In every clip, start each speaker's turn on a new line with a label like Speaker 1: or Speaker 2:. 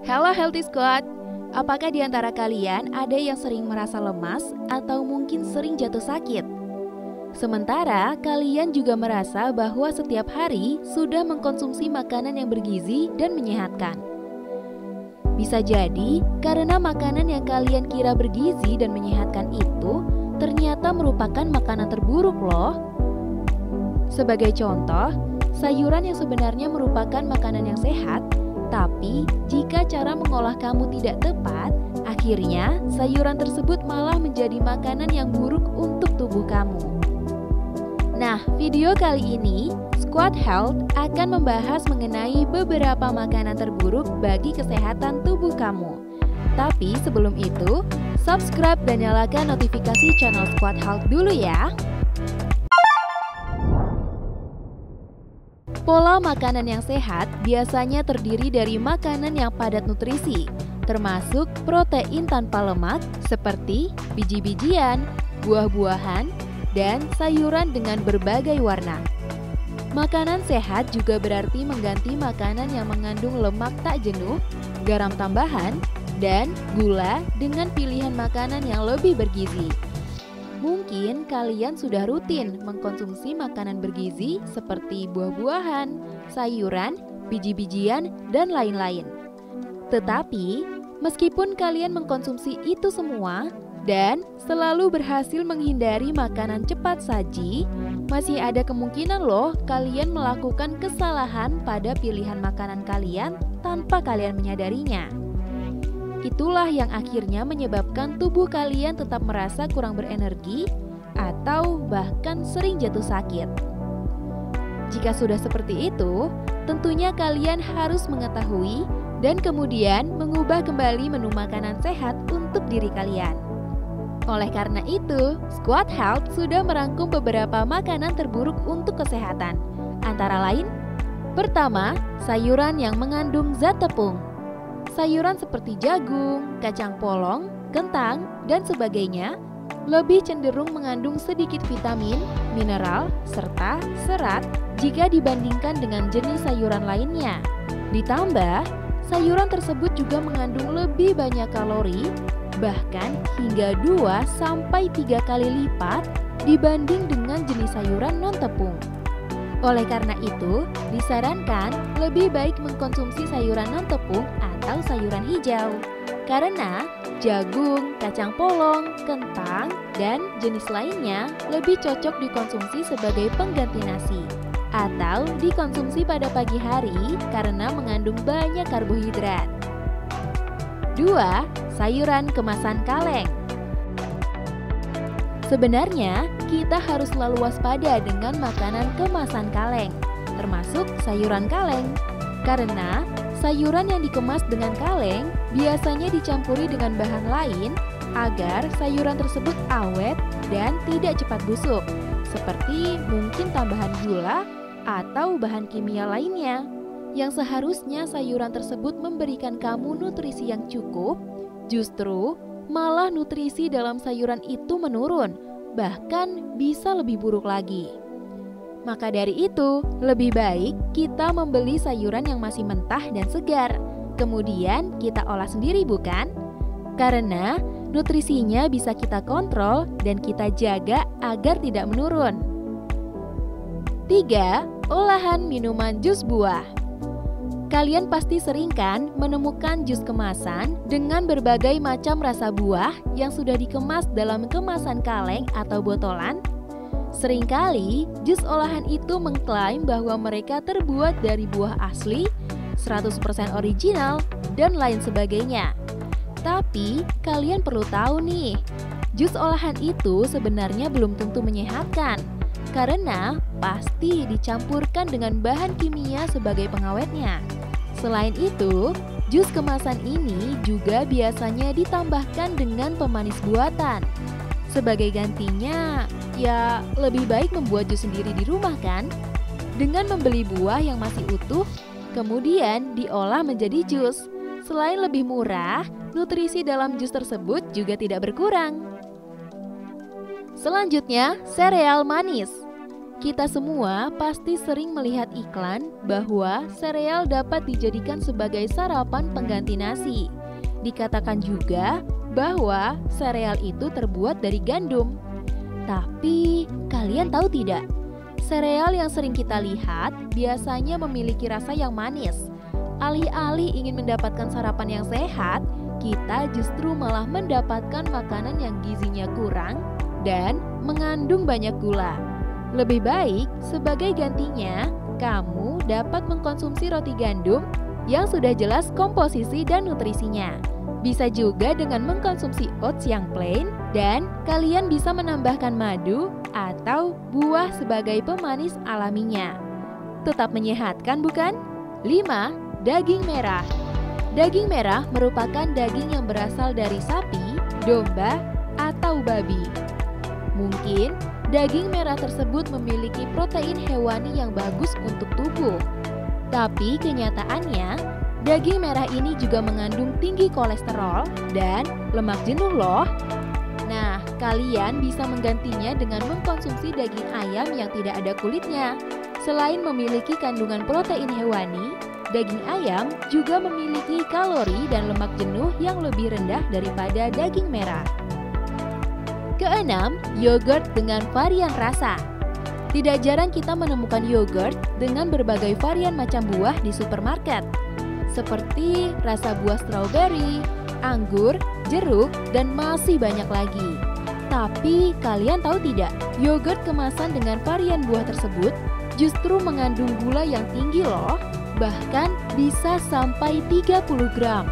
Speaker 1: Halo Healthy Squad, apakah di antara kalian ada yang sering merasa lemas atau mungkin sering jatuh sakit? Sementara kalian juga merasa bahwa setiap hari sudah mengkonsumsi makanan yang bergizi dan menyehatkan. Bisa jadi karena makanan yang kalian kira bergizi dan menyehatkan itu ternyata merupakan makanan terburuk loh. Sebagai contoh, sayuran yang sebenarnya merupakan makanan yang sehat, tapi jika cara mengolah kamu tidak tepat, akhirnya sayuran tersebut malah menjadi makanan yang buruk untuk tubuh kamu. Nah, video kali ini, Squad Health akan membahas mengenai beberapa makanan terburuk bagi kesehatan tubuh kamu. Tapi sebelum itu, subscribe dan nyalakan notifikasi channel Squad Health dulu ya. Pola makanan yang sehat biasanya terdiri dari makanan yang padat nutrisi, termasuk protein tanpa lemak seperti biji-bijian, buah-buahan, dan sayuran dengan berbagai warna. Makanan sehat juga berarti mengganti makanan yang mengandung lemak tak jenuh, garam tambahan, dan gula dengan pilihan makanan yang lebih bergizi. Mungkin kalian sudah rutin mengkonsumsi makanan bergizi seperti buah-buahan, sayuran, biji-bijian, dan lain-lain. Tetapi, meskipun kalian mengkonsumsi itu semua dan selalu berhasil menghindari makanan cepat saji, masih ada kemungkinan loh kalian melakukan kesalahan pada pilihan makanan kalian tanpa kalian menyadarinya. Itulah yang akhirnya menyebabkan tubuh kalian tetap merasa kurang berenergi atau bahkan sering jatuh sakit. Jika sudah seperti itu, tentunya kalian harus mengetahui dan kemudian mengubah kembali menu makanan sehat untuk diri kalian. Oleh karena itu, Squad Health sudah merangkum beberapa makanan terburuk untuk kesehatan. Antara lain, pertama, sayuran yang mengandung zat tepung. Sayuran seperti jagung, kacang polong, kentang, dan sebagainya lebih cenderung mengandung sedikit vitamin, mineral, serta serat jika dibandingkan dengan jenis sayuran lainnya. Ditambah, sayuran tersebut juga mengandung lebih banyak kalori, bahkan hingga 2-3 kali lipat dibanding dengan jenis sayuran non-tepung. Oleh karena itu, disarankan lebih baik mengkonsumsi sayuran non-tepung atau sayuran hijau. Karena jagung, kacang polong, kentang, dan jenis lainnya lebih cocok dikonsumsi sebagai pengganti nasi. Atau dikonsumsi pada pagi hari karena mengandung banyak karbohidrat. 2. Sayuran kemasan kaleng. Sebenarnya, kita harus selalu waspada dengan makanan kemasan kaleng, termasuk sayuran kaleng. Karena sayuran yang dikemas dengan kaleng biasanya dicampuri dengan bahan lain agar sayuran tersebut awet dan tidak cepat busuk, seperti mungkin tambahan gula atau bahan kimia lainnya. Yang seharusnya sayuran tersebut memberikan kamu nutrisi yang cukup, justru malah nutrisi dalam sayuran itu menurun, bahkan bisa lebih buruk lagi. Maka dari itu, lebih baik kita membeli sayuran yang masih mentah dan segar, kemudian kita olah sendiri bukan? Karena nutrisinya bisa kita kontrol dan kita jaga agar tidak menurun. 3. Olahan minuman jus buah. Kalian pasti sering kan menemukan jus kemasan dengan berbagai macam rasa buah yang sudah dikemas dalam kemasan kaleng atau botolan? Seringkali jus olahan itu mengklaim bahwa mereka terbuat dari buah asli, 100% original, dan lain sebagainya. Tapi kalian perlu tahu nih, jus olahan itu sebenarnya belum tentu menyehatkan, karena pasti dicampurkan dengan bahan kimia sebagai pengawetnya. Selain itu, jus kemasan ini juga biasanya ditambahkan dengan pemanis buatan. Sebagai gantinya, ya lebih baik membuat jus sendiri di rumah kan? Dengan membeli buah yang masih utuh, kemudian diolah menjadi jus. Selain lebih murah, nutrisi dalam jus tersebut juga tidak berkurang. Selanjutnya, sereal manis. Kita semua pasti sering melihat iklan bahwa sereal dapat dijadikan sebagai sarapan pengganti nasi. Dikatakan juga bahwa sereal itu terbuat dari gandum. Tapi, kalian tahu tidak? Sereal yang sering kita lihat biasanya memiliki rasa yang manis. Alih-alih ingin mendapatkan sarapan yang sehat, kita justru malah mendapatkan makanan yang gizinya kurang dan mengandung banyak gula. Lebih baik, sebagai gantinya, kamu dapat mengkonsumsi roti gandum yang sudah jelas komposisi dan nutrisinya. Bisa juga dengan mengkonsumsi oats yang plain dan kalian bisa menambahkan madu atau buah sebagai pemanis alaminya. Tetap menyehatkan bukan? 5. Daging merah. Daging merah merupakan daging yang berasal dari sapi, domba, atau babi. Mungkin daging merah tersebut memiliki protein hewani yang bagus untuk tubuh. Tapi kenyataannya, daging merah ini juga mengandung tinggi kolesterol dan lemak jenuh loh. Nah, kalian bisa menggantinya dengan mengkonsumsi daging ayam yang tidak ada kulitnya. Selain memiliki kandungan protein hewani, daging ayam juga memiliki kalori dan lemak jenuh yang lebih rendah daripada daging merah. Keenam, yogurt dengan varian rasa. Tidak jarang kita menemukan yogurt dengan berbagai varian macam buah di supermarket, seperti rasa buah strawberry, anggur, jeruk, dan masih banyak lagi. Tapi kalian tahu tidak, yogurt kemasan dengan varian buah tersebut justru mengandung gula yang tinggi loh, bahkan bisa sampai 30 gram.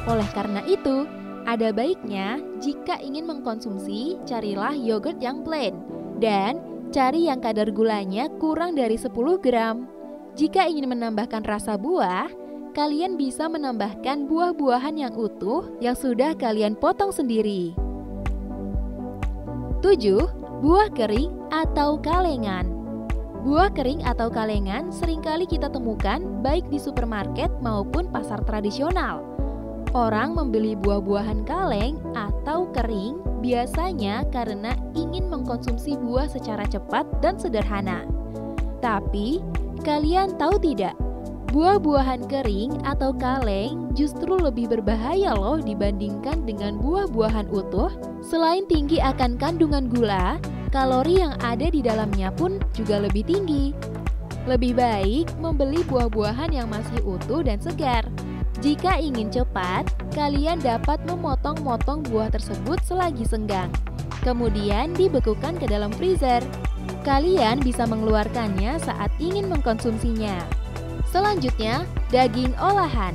Speaker 1: Oleh karena itu, ada baiknya jika ingin mengkonsumsi, carilah yogurt yang plain dan cari yang kadar gulanya kurang dari 10 gram. Jika ingin menambahkan rasa buah, kalian bisa menambahkan buah-buahan yang utuh yang sudah kalian potong sendiri. 7. Buah kering atau kalengan. Buah kering atau kalengan seringkali kita temukan baik di supermarket maupun pasar tradisional. Orang membeli buah-buahan kaleng atau kering biasanya karena ingin mengkonsumsi buah secara cepat dan sederhana. Tapi, kalian tahu tidak? Buah-buahan kering atau kaleng justru lebih berbahaya loh dibandingkan dengan buah-buahan utuh. Selain tinggi akan kandungan gula, kalori yang ada di dalamnya pun juga lebih tinggi. Lebih baik membeli buah-buahan yang masih utuh dan segar. Jika ingin cepat, kalian dapat memotong-motong buah tersebut selagi senggang. Kemudian dibekukan ke dalam freezer. Kalian bisa mengeluarkannya saat ingin mengkonsumsinya. Selanjutnya, daging olahan.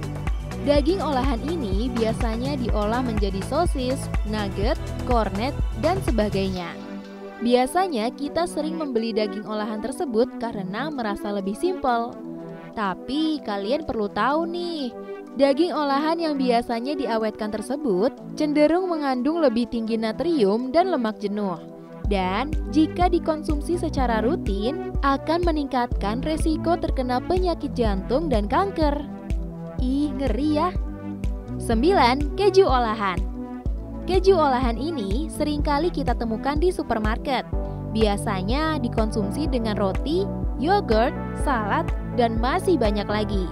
Speaker 1: Daging olahan ini biasanya diolah menjadi sosis, nugget, kornet, dan sebagainya. Biasanya kita sering membeli daging olahan tersebut karena merasa lebih simpel. Tapi kalian perlu tahu nih, daging olahan yang biasanya diawetkan tersebut cenderung mengandung lebih tinggi natrium dan lemak jenuh. Dan jika dikonsumsi secara rutin, akan meningkatkan resiko terkena penyakit jantung dan kanker. Ih, ngeri ya. 9. Keju olahan. Keju olahan ini seringkali kita temukan di supermarket. Biasanya dikonsumsi dengan roti, yogurt, salad, dan masih banyak lagi.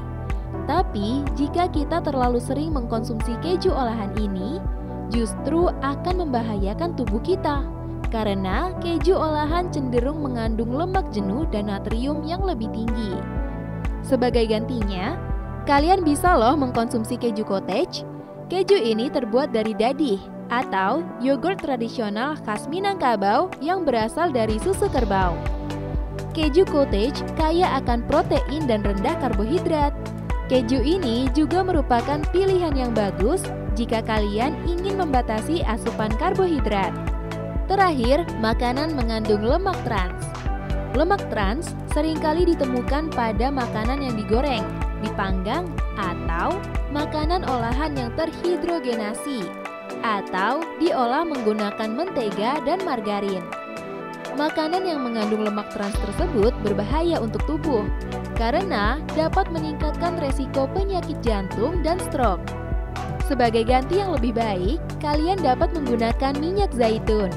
Speaker 1: Tapi, jika kita terlalu sering mengkonsumsi keju olahan ini, justru akan membahayakan tubuh kita. Karena keju olahan cenderung mengandung lemak jenuh dan natrium yang lebih tinggi. Sebagai gantinya, kalian bisa loh mengkonsumsi keju cottage. Keju ini terbuat dari dadih atau yogurt tradisional khas Minangkabau yang berasal dari susu kerbau. Keju cottage kaya akan protein dan rendah karbohidrat. Keju ini juga merupakan pilihan yang bagus jika kalian ingin membatasi asupan karbohidrat. Terakhir, makanan mengandung lemak trans. Lemak trans seringkali ditemukan pada makanan yang digoreng, dipanggang, atau makanan olahan yang terhidrogenasi, atau diolah menggunakan mentega dan margarin. Makanan yang mengandung lemak trans tersebut berbahaya untuk tubuh, karena dapat meningkatkan resiko penyakit jantung dan stroke. Sebagai ganti yang lebih baik, kalian dapat menggunakan minyak zaitun.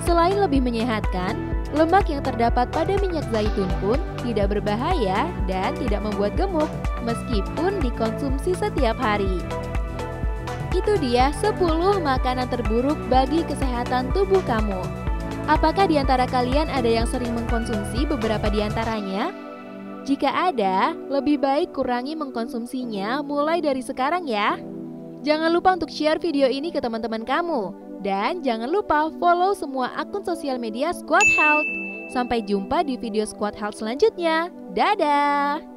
Speaker 1: Selain lebih menyehatkan, Lemak yang terdapat pada minyak zaitun pun tidak berbahaya dan tidak membuat gemuk meskipun dikonsumsi setiap hari. Itu dia 10 makanan terburuk bagi kesehatan tubuh kamu. Apakah di antara kalian ada yang sering mengkonsumsi beberapa di antaranya? Jika ada, lebih baik kurangi mengkonsumsinya mulai dari sekarang ya. Jangan lupa untuk share video ini ke teman-teman kamu. Dan jangan lupa follow semua akun sosial media Squad Health. Sampai jumpa di video Squad Health selanjutnya. Dadah!